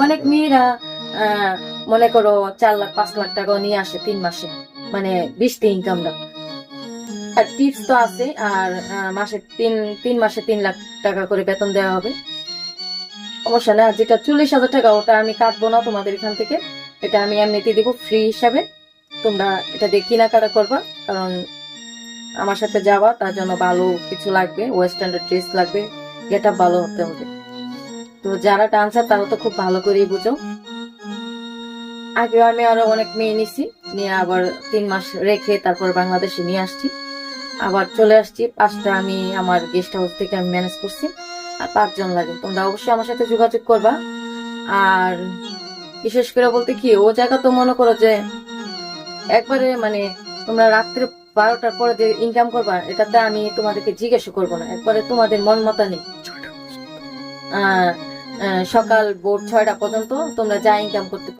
অনেক মেয়েরা মনে করো 4 লাখ 5 লাখ টাকা নিয়ে আসে 3 মাসে, মানে 20টি ইনকাম না। আর টিপস তো আছে, আর মাসে 3 মাসে 3 লাখ টাকা করে বেতন দেওয়া হবে। সমস্যা না, যেটা 40,000 টাকা ওটা আমি কাটবো না তোমাদের এখান থেকে, এটা আমি এমনিতে দিব ফ্রি হিসাবে। তোমরা এটা দিয়ে কেনাকাটা করবা, কারণ আমার সাথে যাওয়া, তার জন্য ভালো কিছু লাগবে, ওয়েস্টার্ন ড্রেস লাগবে, গেট আপ ভালো হতে হবে। তো যারা ডান্সার তারা তো খুব ভালো করেই বুঝো। আগে আমি আরো অনেক মেয়ে নিছি, নিয়ে আবার 3 মাস রেখে তারপর বাংলাদেশে নিয়ে আসছি, আবার চলে আসছি। 5টা আমি আমার গেস্ট হাউস থেকে আমি ম্যানেজ করছি, আর 5 জন লাগে। তোমরা অবশ্যই আমার সাথে যোগাযোগ করবা। আর বিশেষ করে বলতে কি, ও জায়গা তো মনে করো যে একবারে মানে তোমরা রাত্রে 12টার পরে যে ইনকাম করবা, এটাতে আমি তোমাদেরকে জিজ্ঞেস করবো না, একবারে তোমাদের মন মতো নেই। সকাল ভোর 6টা পর্যন্ত তোমরা যা ইনকাম করতে